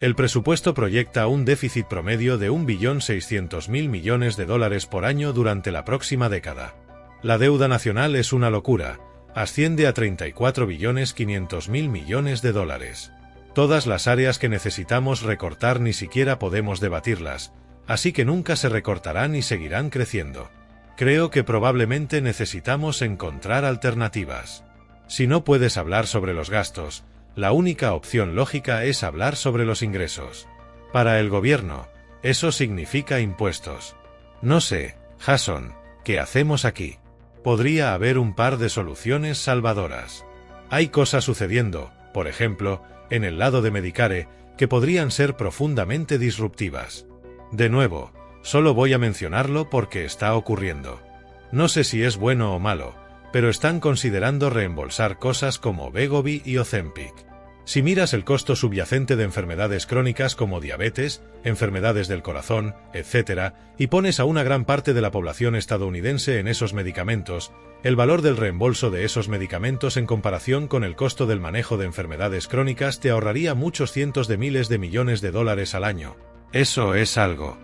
El presupuesto proyecta un déficit promedio de $1.600.000 por año durante la próxima década. La deuda nacional es una locura, asciende a $34.500.000.000. Todas las áreas que necesitamos recortar ni siquiera podemos debatirlas, así que nunca se recortarán y seguirán creciendo. Creo que probablemente necesitamos encontrar alternativas. Si no puedes hablar sobre los gastos, la única opción lógica es hablar sobre los ingresos. Para el gobierno, eso significa impuestos. No sé, Jason, ¿qué hacemos aquí? Podría haber un par de soluciones salvadoras. Hay cosas sucediendo, por ejemplo, en el lado de Medicare, que podrían ser profundamente disruptivas. De nuevo, solo voy a mencionarlo porque está ocurriendo. No sé si es bueno o malo, pero están considerando reembolsar cosas como Wegovy y Ozempic. Si miras el costo subyacente de enfermedades crónicas como diabetes, enfermedades del corazón, etc., y pones a una gran parte de la población estadounidense en esos medicamentos, el valor del reembolso de esos medicamentos en comparación con el costo del manejo de enfermedades crónicas te ahorraría muchos cientos de miles de millones de dólares al año. Eso es algo.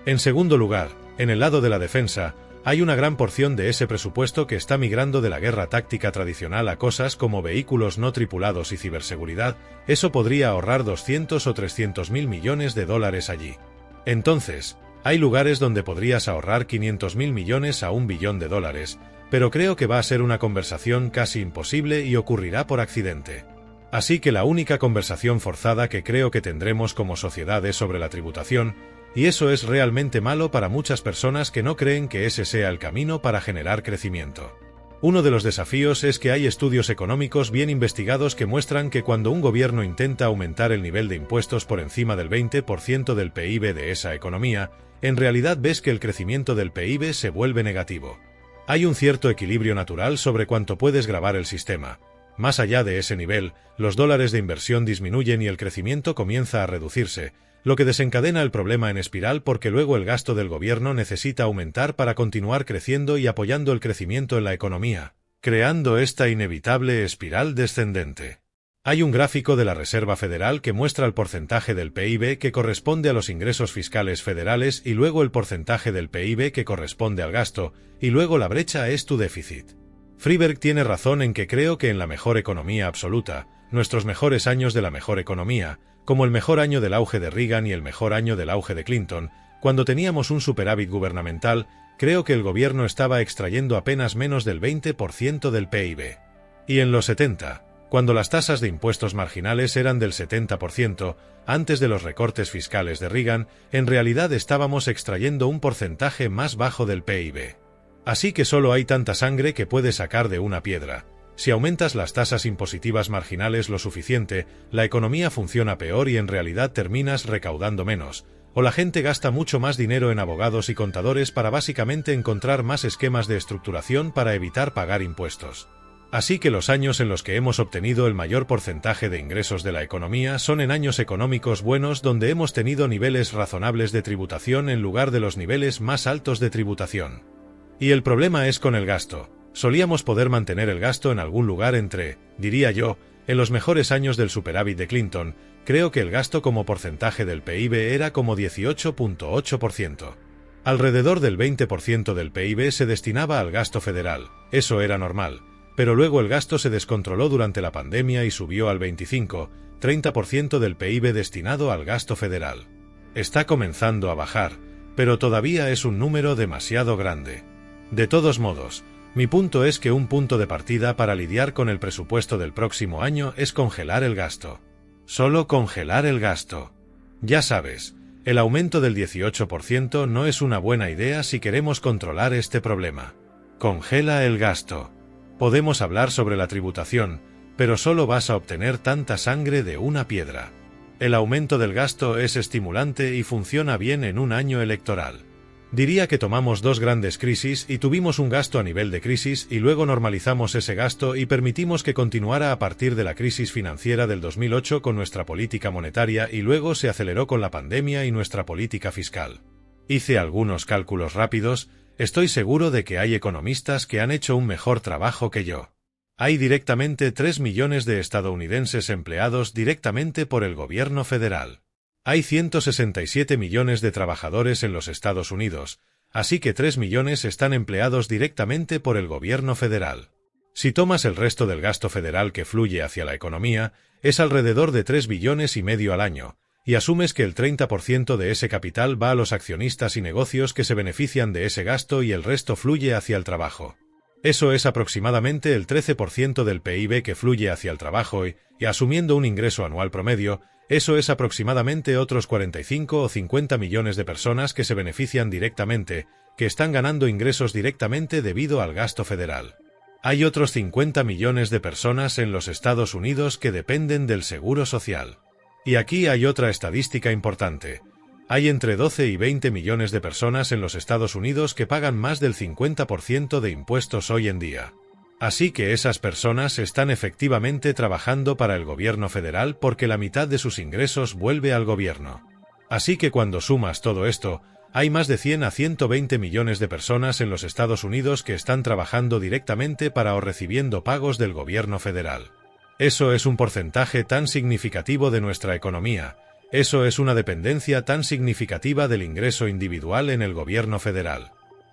En segundo lugar, en el lado de la defensa, hay una gran porción de ese presupuesto que está migrando de la guerra táctica tradicional a cosas como vehículos no tripulados y ciberseguridad. Eso podría ahorrar 200 o 300 mil millones de dólares allí. Entonces, hay lugares donde podrías ahorrar 500 mil millones a $1 billón, pero creo que va a ser una conversación casi imposible y ocurrirá por accidente. Así que la única conversación forzada que creo que tendremos como sociedad es sobre la tributación, y eso es realmente malo para muchas personas que no creen que ese sea el camino para generar crecimiento. Uno de los desafíos es que hay estudios económicos bien investigados que muestran que cuando un gobierno intenta aumentar el nivel de impuestos por encima del 20% del PIB de esa economía, en realidad ves que el crecimiento del PIB se vuelve negativo. Hay un cierto equilibrio natural sobre cuánto puedes gravar el sistema. Más allá de ese nivel, los dólares de inversión disminuyen y el crecimiento comienza a reducirse, lo que desencadena el problema en espiral porque luego el gasto del gobierno necesita aumentar para continuar creciendo y apoyando el crecimiento en la economía, creando esta inevitable espiral descendente. Hay un gráfico de la Reserva Federal que muestra el porcentaje del PIB que corresponde a los ingresos fiscales federales y luego el porcentaje del PIB que corresponde al gasto, y luego la brecha es tu déficit. Friedberg tiene razón en que creo que en la mejor economía absoluta, nuestros mejores años de la mejor economía, como el mejor año del auge de Reagan y el mejor año del auge de Clinton, cuando teníamos un superávit gubernamental, creo que el gobierno estaba extrayendo apenas menos del 20% del PIB. Y en los 70, cuando las tasas de impuestos marginales eran del 70%, antes de los recortes fiscales de Reagan, en realidad estábamos extrayendo un porcentaje más bajo del PIB. Así que solo hay tanta sangre que puedes sacar de una piedra. Si aumentas las tasas impositivas marginales lo suficiente, la economía funciona peor y en realidad terminas recaudando menos, o la gente gasta mucho más dinero en abogados y contadores para básicamente encontrar más esquemas de estructuración para evitar pagar impuestos. Así que los años en los que hemos obtenido el mayor porcentaje de ingresos de la economía son en años económicos buenos donde hemos tenido niveles razonables de tributación en lugar de los niveles más altos de tributación. Y el problema es con el gasto. Solíamos poder mantener el gasto en algún lugar entre, diría yo, en los mejores años del superávit de Clinton, creo que el gasto como porcentaje del PIB era como 18.8%. Alrededor del 20% del PIB se destinaba al gasto federal, eso era normal, pero luego el gasto se descontroló durante la pandemia y subió al 25-30% del PIB destinado al gasto federal. Está comenzando a bajar, pero todavía es un número demasiado grande. De todos modos, mi punto es que un punto de partida para lidiar con el presupuesto del próximo año es congelar el gasto. Solo congelar el gasto. Ya sabes, el aumento del 18% no es una buena idea si queremos controlar este problema. Congela el gasto. Podemos hablar sobre la tributación, pero solo vas a obtener tanta sangre de una piedra. El aumento del gasto es estimulante y funciona bien en un año electoral. Diría que tomamos dos grandes crisis y tuvimos un gasto a nivel de crisis y luego normalizamos ese gasto y permitimos que continuara a partir de la crisis financiera del 2008 con nuestra política monetaria y luego se aceleró con la pandemia y nuestra política fiscal. Hice algunos cálculos rápidos, estoy seguro de que hay economistas que han hecho un mejor trabajo que yo. Hay directamente 3 millones de estadounidenses empleados directamente por el gobierno federal. Hay 167 millones de trabajadores en los Estados Unidos, así que 3 millones están empleados directamente por el gobierno federal. Si tomas el resto del gasto federal que fluye hacia la economía, es alrededor de 3,5 billones al año, y asumes que el 30% de ese capital va a los accionistas y negocios que se benefician de ese gasto y el resto fluye hacia el trabajo. Eso es aproximadamente el 13% del PIB que fluye hacia el trabajo y asumiendo un ingreso anual promedio, eso es aproximadamente otros 45 o 50 millones de personas que se benefician directamente, que están ganando ingresos directamente debido al gasto federal. Hay otros 50 millones de personas en los Estados Unidos que dependen del seguro social. Y aquí hay otra estadística importante. Hay entre 12 y 20 millones de personas en los Estados Unidos que pagan más del 50% de impuestos hoy en día. Así que esas personas están efectivamente trabajando para el gobierno federal porque la mitad de sus ingresos vuelve al gobierno. Así que cuando sumas todo esto, hay más de 100 a 120 millones de personas en los Estados Unidos que están trabajando directamente para o recibiendo pagos del gobierno federal. Eso es un porcentaje tan significativo de nuestra economía, eso es una dependencia tan significativa del ingreso individual en el gobierno federal.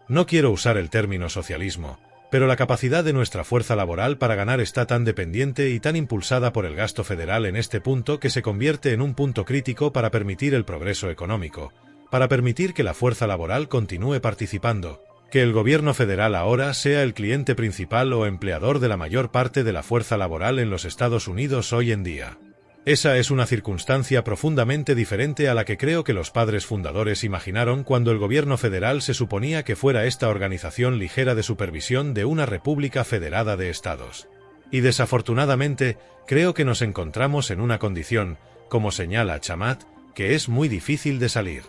No quiero usar el término socialismo, pero la capacidad de nuestra fuerza laboral para ganar está tan dependiente y tan impulsada por el gasto federal en este punto que se convierte en un punto crítico para permitir el progreso económico, para permitir que la fuerza laboral continúe participando, que el gobierno federal ahora sea el cliente principal o empleador de la mayor parte de la fuerza laboral en los Estados Unidos hoy en día. Esa es una circunstancia profundamente diferente a la que creo que los padres fundadores imaginaron cuando el gobierno federal se suponía que fuera esta organización ligera de supervisión de una república federada de estados. Y desafortunadamente, creo que nos encontramos en una condición, como señala Chamath, que es muy difícil de salir.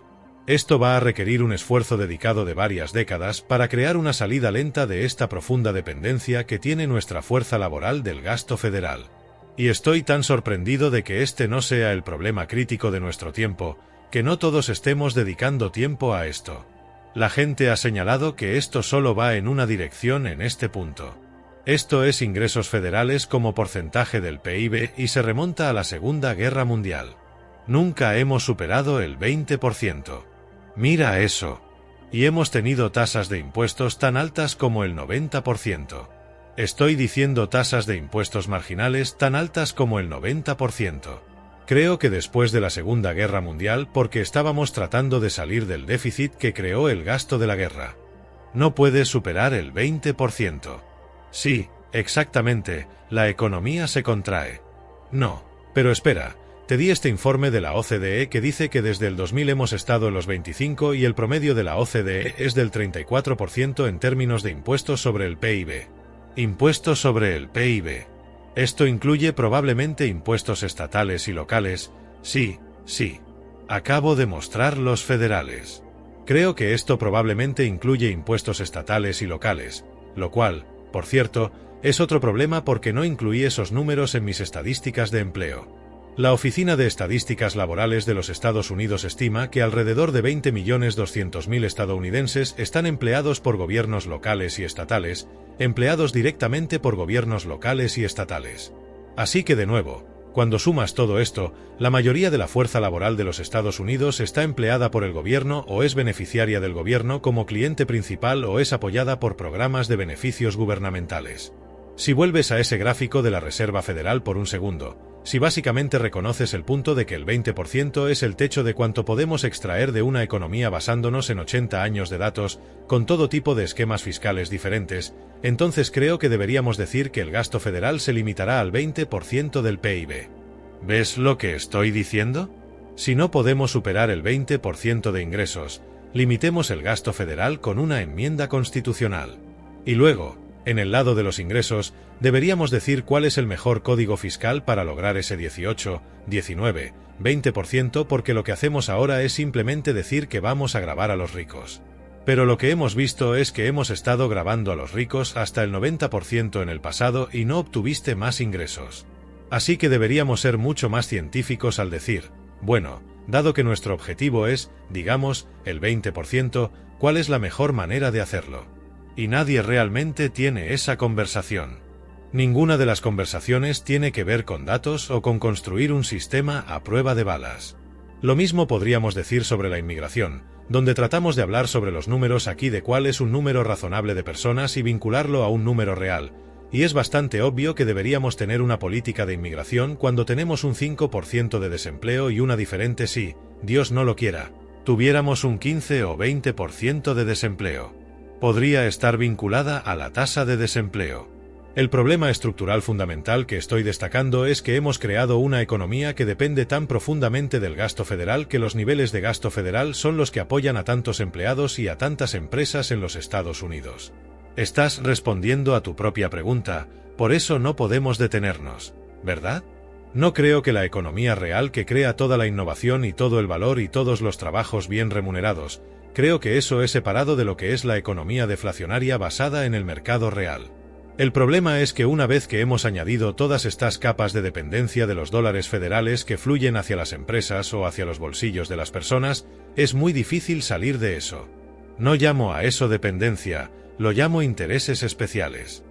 Esto va a requerir un esfuerzo dedicado de varias décadas para crear una salida lenta de esta profunda dependencia que tiene nuestra fuerza laboral del gasto federal. Y estoy tan sorprendido de que este no sea el problema crítico de nuestro tiempo, que no todos estemos dedicando tiempo a esto. La gente ha señalado que esto solo va en una dirección en este punto. Esto es ingresos federales como porcentaje del PIB y se remonta a la Segunda Guerra Mundial. Nunca hemos superado el 20%. Mira eso. Y hemos tenido tasas de impuestos tan altas como el 90%. Estoy diciendo tasas de impuestos marginales tan altas como el 90%. Creo que después de la Segunda Guerra Mundial porque estábamos tratando de salir del déficit que creó el gasto de la guerra. No puedes superar el 20%. Sí, exactamente, la economía se contrae. No, pero espera, te di este informe de la OCDE que dice que desde el 2000 hemos estado en los 25 y el promedio de la OCDE es del 34% en términos de impuestos sobre el PIB. Impuestos sobre el PIB. Esto incluye probablemente impuestos estatales y locales. Sí. Acabo de mostrar los federales. Creo que esto probablemente incluye impuestos estatales y locales, lo cual, por cierto, es otro problema porque no incluí esos números en mis estadísticas de empleo. La Oficina de Estadísticas Laborales de los Estados Unidos estima que alrededor de 20.200.000 estadounidenses están empleados por gobiernos locales y estatales, empleados directamente por gobiernos locales y estatales. Así que de nuevo, cuando sumas todo esto, la mayoría de la fuerza laboral de los Estados Unidos está empleada por el gobierno o es beneficiaria del gobierno como cliente principal o es apoyada por programas de beneficios gubernamentales. Si vuelves a ese gráfico de la Reserva Federal por un segundo, si básicamente reconoces el punto de que el 20% es el techo de cuánto podemos extraer de una economía basándonos en 80 años de datos, con todo tipo de esquemas fiscales diferentes, entonces creo que deberíamos decir que el gasto federal se limitará al 20% del PIB. ¿Ves lo que estoy diciendo? Si no podemos superar el 20% de ingresos, limitemos el gasto federal con una enmienda constitucional. Y luego, en el lado de los ingresos, deberíamos decir cuál es el mejor código fiscal para lograr ese 18, 19, 20% porque lo que hacemos ahora es simplemente decir que vamos a gravar a los ricos. Pero lo que hemos visto es que hemos estado grabando a los ricos hasta el 90% en el pasado y no obtuviste más ingresos. Así que deberíamos ser mucho más científicos al decir, bueno, dado que nuestro objetivo es, digamos, el 20%, ¿cuál es la mejor manera de hacerlo? Y nadie realmente tiene esa conversación. Ninguna de las conversaciones tiene que ver con datos o con construir un sistema a prueba de balas. Lo mismo podríamos decir sobre la inmigración, donde tratamos de hablar sobre los números aquí de cuál es un número razonable de personas y vincularlo a un número real, y es bastante obvio que deberíamos tener una política de inmigración cuando tenemos un 5% de desempleo y una diferente si, Dios no lo quiera, tuviéramos un 15 o 20% de desempleo. Podría estar vinculada a la tasa de desempleo. El problema estructural fundamental que estoy destacando es que hemos creado una economía que depende tan profundamente del gasto federal que los niveles de gasto federal son los que apoyan a tantos empleados y a tantas empresas en los Estados Unidos. Estás respondiendo a tu propia pregunta, por eso no podemos detenernos, ¿verdad? No creo que la economía real que crea toda la innovación y todo el valor y todos los trabajos bien remunerados, creo que eso es separado de lo que es la economía deflacionaria basada en el mercado real. El problema es que una vez que hemos añadido todas estas capas de dependencia de los dólares federales que fluyen hacia las empresas o hacia los bolsillos de las personas, es muy difícil salir de eso. No llamo a eso dependencia, lo llamo intereses especiales.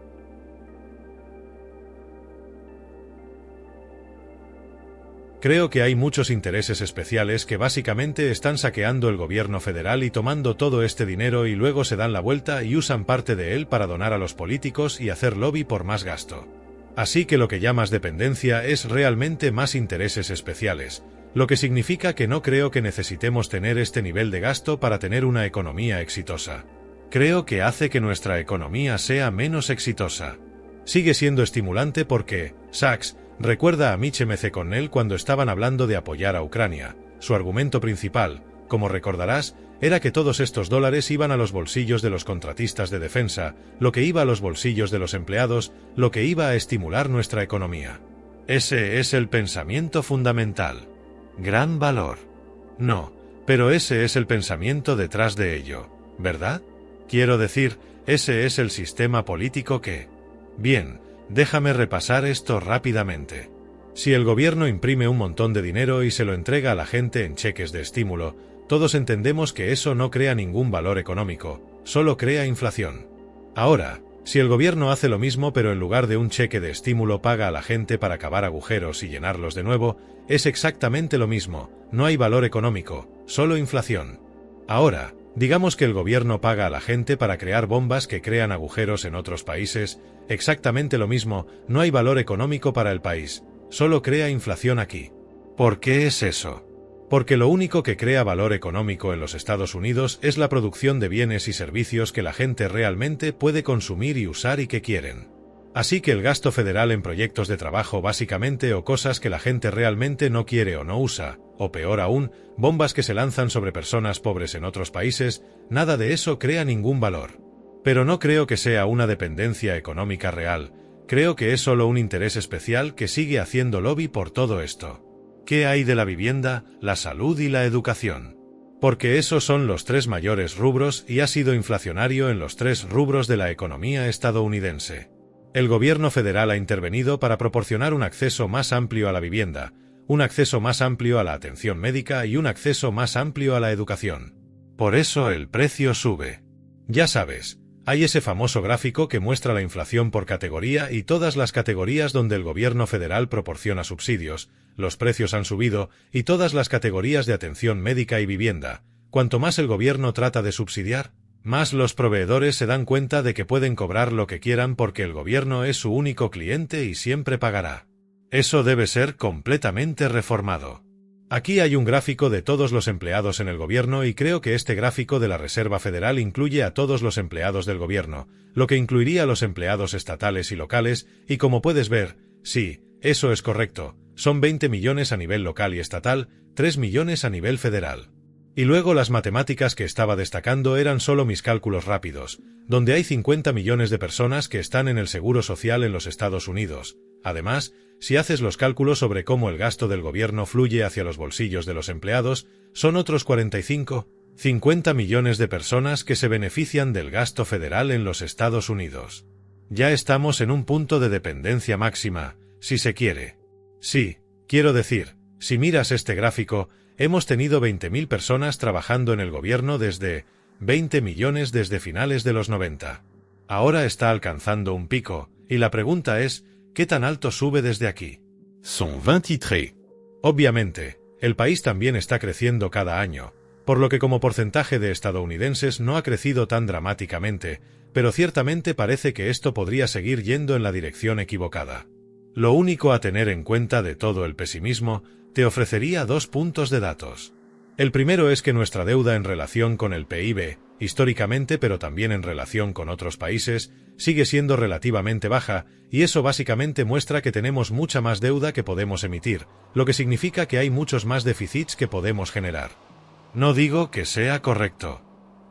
Creo que hay muchos intereses especiales que básicamente están saqueando el gobierno federal y tomando todo este dinero y luego se dan la vuelta y usan parte de él para donar a los políticos y hacer lobby por más gasto. Así que lo que llamas dependencia es realmente más intereses especiales, lo que significa que no creo que necesitemos tener este nivel de gasto para tener una economía exitosa. Creo que hace que nuestra economía sea menos exitosa. Sigue siendo estimulante porque, Sachs, recuerda a Mitch McConnell cuando estaban hablando de apoyar a Ucrania. Su argumento principal, como recordarás, era que todos estos dólares iban a los bolsillos de los contratistas de defensa, lo que iba a los bolsillos de los empleados, lo que iba a estimular nuestra economía. Ese es el pensamiento fundamental. Gran valor. No, pero ese es el pensamiento detrás de ello, ¿verdad? Quiero decir, ese es el sistema político que... Bien, déjame repasar esto rápidamente. Si el gobierno imprime un montón de dinero y se lo entrega a la gente en cheques de estímulo, todos entendemos que eso no crea ningún valor económico, solo crea inflación. Ahora, si el gobierno hace lo mismo pero en lugar de un cheque de estímulo paga a la gente para cavar agujeros y llenarlos de nuevo, es exactamente lo mismo, no hay valor económico, solo inflación. Ahora, digamos que el gobierno paga a la gente para crear bombas que crean agujeros en otros países, exactamente lo mismo, no hay valor económico para el país, solo crea inflación aquí. ¿Por qué es eso? Porque lo único que crea valor económico en los Estados Unidos es la producción de bienes y servicios que la gente realmente puede consumir y usar y que quieren. Así que el gasto federal en proyectos de trabajo básicamente o cosas que la gente realmente no quiere o no usa, o peor aún, bombas que se lanzan sobre personas pobres en otros países, nada de eso crea ningún valor. Pero no creo que sea una dependencia económica real, creo que es solo un interés especial que sigue haciendo lobby por todo esto. ¿Qué hay de la vivienda, la salud y la educación? Porque esos son los tres mayores rubros y ha sido inflacionario en los tres rubros de la economía estadounidense. El gobierno federal ha intervenido para proporcionar un acceso más amplio a la vivienda, un acceso más amplio a la atención médica y un acceso más amplio a la educación. Por eso el precio sube. Ya sabes, hay ese famoso gráfico que muestra la inflación por categoría y todas las categorías donde el gobierno federal proporciona subsidios, los precios han subido y todas las categorías de atención médica y vivienda. Cuanto más el gobierno trata de subsidiar, más los proveedores se dan cuenta de que pueden cobrar lo que quieran porque el gobierno es su único cliente y siempre pagará. Eso debe ser completamente reformado. Aquí hay un gráfico de todos los empleados en el gobierno y creo que este gráfico de la Reserva Federal incluye a todos los empleados del gobierno, lo que incluiría a los empleados estatales y locales, y como puedes ver, sí, eso es correcto, son 20 millones a nivel local y estatal, 3 millones a nivel federal. Y luego las matemáticas que estaba destacando eran solo mis cálculos rápidos, donde hay 50 millones de personas que están en el seguro social en los Estados Unidos. Además, si haces los cálculos sobre cómo el gasto del gobierno fluye hacia los bolsillos de los empleados, son otros 50 millones de personas que se benefician del gasto federal en los Estados Unidos. Ya estamos en un punto de dependencia máxima, si se quiere. Sí, quiero decir, si miras este gráfico, hemos tenido 20.000 personas trabajando en el gobierno desde 20 millones desde finales de los 90. Ahora está alcanzando un pico, y la pregunta es, ¿qué tan alto sube desde aquí? Son 23. Obviamente, El país también está creciendo cada año, por lo que como porcentaje de estadounidenses no ha crecido tan dramáticamente, pero ciertamente parece que esto podría seguir yendo en la dirección equivocada. Lo único a tener en cuenta de todo el pesimismo, te ofrecería 2 puntos de datos. El primero es que nuestra deuda en relación con el PIB, históricamente pero también en relación con otros países, sigue siendo relativamente baja, y eso básicamente muestra que tenemos mucha más deuda que podemos emitir, lo que significa que hay muchos más déficits que podemos generar. No digo que sea correcto.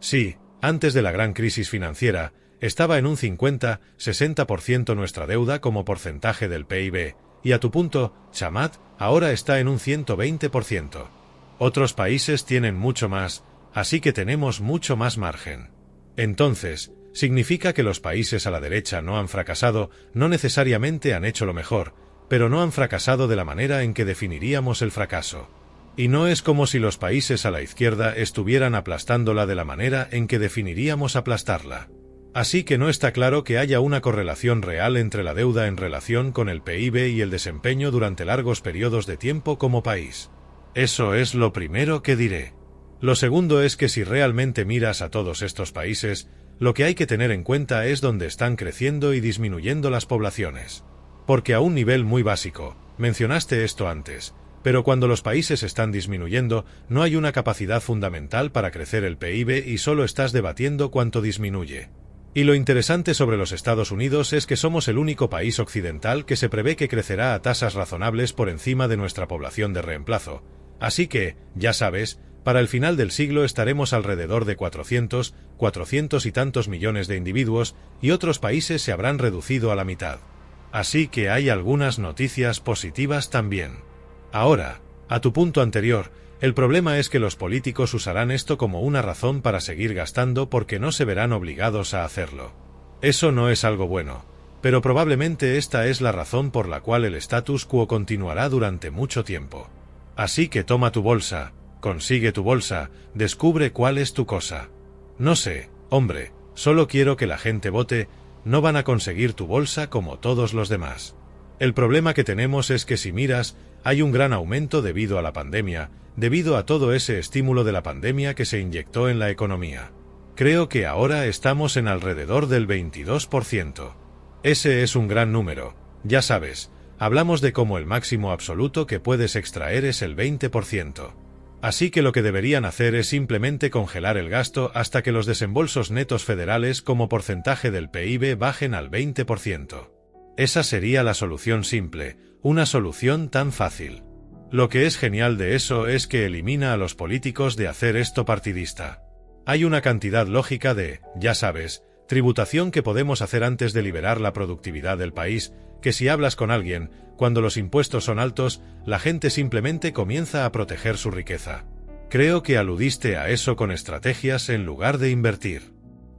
Sí, antes de la gran crisis financiera, estaba en un 50-60% nuestra deuda como porcentaje del PIB, y a tu punto, Chamath, ahora está en un 120%. Otros países tienen mucho más, así que tenemos mucho más margen. Entonces, significa que los países a la derecha no han fracasado, no necesariamente han hecho lo mejor, pero no han fracasado de la manera en que definiríamos el fracaso. Y no es como si los países a la izquierda estuvieran aplastándola de la manera en que definiríamos aplastarla. Así que no está claro que haya una correlación real entre la deuda en relación con el PIB y el desempeño durante largos periodos de tiempo como país. Eso es lo primero que diré. Lo segundo es que si realmente miras a todos estos países, lo que hay que tener en cuenta es dónde están creciendo y disminuyendo las poblaciones. Porque a un nivel muy básico, mencionaste esto antes, pero cuando los países están disminuyendo, no hay una capacidad fundamental para crecer el PIB y solo estás debatiendo cuánto disminuye. Y lo interesante sobre los Estados Unidos es que somos el único país occidental que se prevé que crecerá a tasas razonables por encima de nuestra población de reemplazo. Así que, ya sabes, para el final del siglo estaremos alrededor de 400 y tantos millones de individuos, y otros países se habrán reducido a la mitad. Así que hay algunas noticias positivas también. Ahora, a tu punto anterior, el problema es que los políticos usarán esto como una razón para seguir gastando porque no se verán obligados a hacerlo. Eso no es algo bueno, pero probablemente esta es la razón por la cual el status quo continuará durante mucho tiempo. Así que toma tu bolsa, consigue tu bolsa, descubre cuál es tu cosa. No sé, hombre, solo quiero que la gente vote, no van a conseguir tu bolsa como todos los demás. El problema que tenemos es que si miras, hay un gran aumento debido a la pandemia, debido a todo ese estímulo de la pandemia que se inyectó en la economía. Creo que ahora estamos en alrededor del 22%. Ese es un gran número, ya sabes, hablamos de cómo el máximo absoluto que puedes extraer es el 20%. Así que lo que deberían hacer es simplemente congelar el gasto hasta que los desembolsos netos federales como porcentaje del PIB bajen al 20%. Esa sería la solución simple, una solución tan fácil. Lo que es genial de eso es que elimina a los políticos de hacer esto partidista. Hay una cantidad lógica de, ya sabes, tributación que podemos hacer antes de liberar la productividad del país, que si hablas con alguien, cuando los impuestos son altos, la gente simplemente comienza a proteger su riqueza. Creo que aludiste a eso con estrategias en lugar de invertir.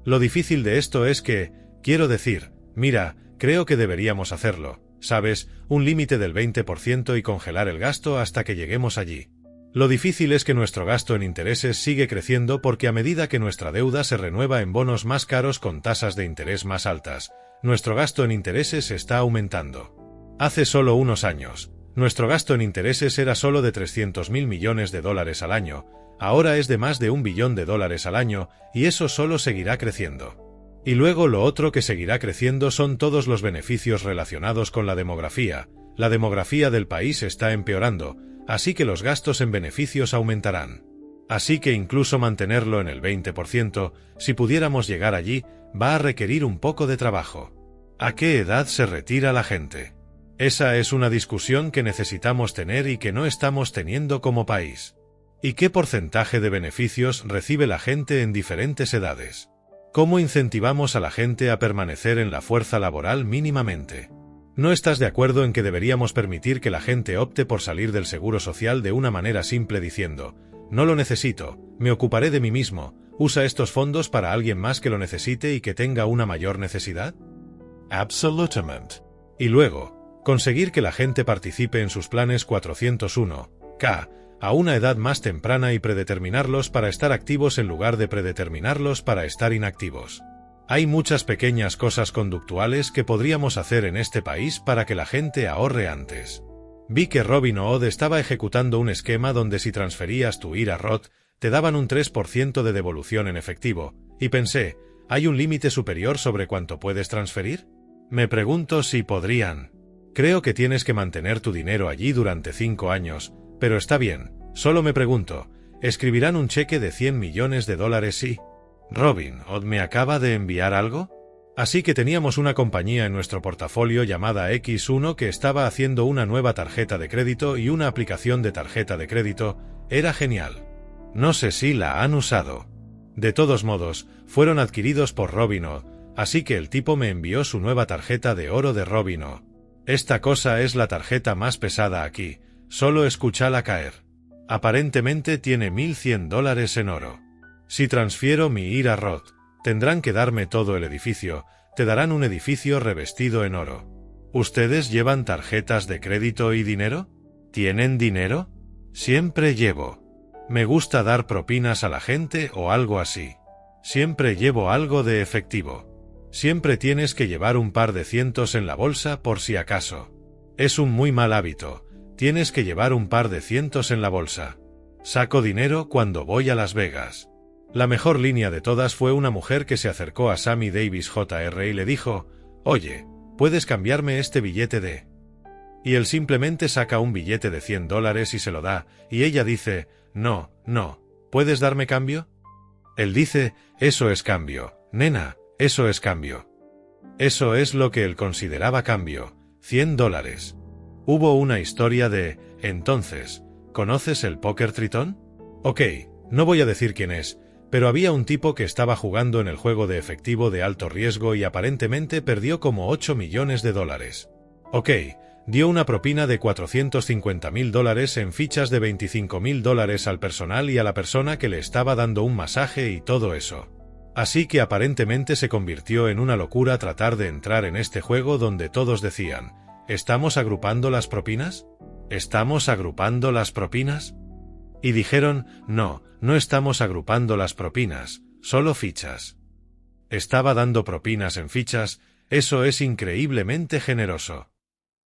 Lo difícil de esto es que, quiero decir, mira, creo que deberíamos hacerlo, ¿sabes? Un límite del 20% y congelar el gasto hasta que lleguemos allí. Lo difícil es que nuestro gasto en intereses sigue creciendo porque a medida que nuestra deuda se renueva en bonos más caros con tasas de interés más altas, nuestro gasto en intereses está aumentando. Hace solo unos años, nuestro gasto en intereses era solo de 300.000 millones de dólares al año, ahora es de más de $1 billón al año, y eso solo seguirá creciendo. Y luego lo otro que seguirá creciendo son todos los beneficios relacionados con la demografía del país está empeorando, así que los gastos en beneficios aumentarán. Así que incluso mantenerlo en el 20%, si pudiéramos llegar allí, va a requerir un poco de trabajo. ¿A qué edad se retira la gente? Esa es una discusión que necesitamos tener y que no estamos teniendo como país. ¿Y qué porcentaje de beneficios recibe la gente en diferentes edades? ¿Cómo incentivamos a la gente a permanecer en la fuerza laboral mínimamente? ¿No estás de acuerdo en que deberíamos permitir que la gente opte por salir del seguro social de una manera simple diciendo, no lo necesito, me ocuparé de mí mismo, usa estos fondos para alguien más que lo necesite y que tenga una mayor necesidad? Absolutamente. Y luego, conseguir que la gente participe en sus planes 401(k) a una edad más temprana y predeterminarlos para estar activos en lugar de predeterminarlos para estar inactivos. Hay muchas pequeñas cosas conductuales que podríamos hacer en este país para que la gente ahorre antes. Vi que Robinhood estaba ejecutando un esquema donde si transferías tu IRA Roth, te daban un 3% de devolución en efectivo, y pensé, ¿hay un límite superior sobre cuánto puedes transferir? Me pregunto si podrían. Creo que tienes que mantener tu dinero allí durante 5 años, pero está bien, solo me pregunto, ¿escribirán un cheque de $100 millones si? Robinhood me acaba de enviar algo. Así que teníamos una compañía en nuestro portafolio llamada X1 que estaba haciendo una nueva tarjeta de crédito y una aplicación de tarjeta de crédito. Era genial. No sé si la han usado. De todos modos, fueron adquiridos por Robinhood, así que el tipo me envió su nueva tarjeta de oro de Robinhood. Esta cosa es la tarjeta más pesada aquí, solo escúchala caer. Aparentemente tiene $1,100 en oro. Si transfiero mi IRA Roth, tendrán que darme todo el edificio, te darán un edificio revestido en oro. ¿Ustedes llevan tarjetas de crédito y dinero? ¿Tienen dinero? Siempre llevo. Me gusta dar propinas a la gente o algo así. Siempre llevo algo de efectivo. Siempre tienes que llevar un par de cientos en la bolsa por si acaso. Es un muy mal hábito, tienes que llevar un par de cientos en la bolsa. Saco dinero cuando voy a Las Vegas. La mejor línea de todas fue una mujer que se acercó a Sammy Davis Jr. y le dijo, «Oye, ¿puedes cambiarme este billete de...?» Y él simplemente saca un billete de $100 y se lo da, y ella dice, «No, ¿puedes darme cambio?» Él dice, «Eso es cambio, nena, eso es cambio». Eso es lo que él consideraba cambio, $100. Hubo una historia de, entonces, ¿conoces el Poker Tritón? Ok, no voy a decir quién es, pero había un tipo que estaba jugando en el juego de efectivo de alto riesgo y aparentemente perdió como $8 millones. Ok, dio una propina de $450,000 en fichas de $25,000 al personal y a la persona que le estaba dando un masaje y todo eso. Así que aparentemente se convirtió en una locura tratar de entrar en este juego donde todos decían, ¿estamos agrupando las propinas? ¿Estamos agrupando las propinas? Y dijeron, no estamos agrupando las propinas, solo fichas. Estaba dando propinas en fichas, eso es increíblemente generoso.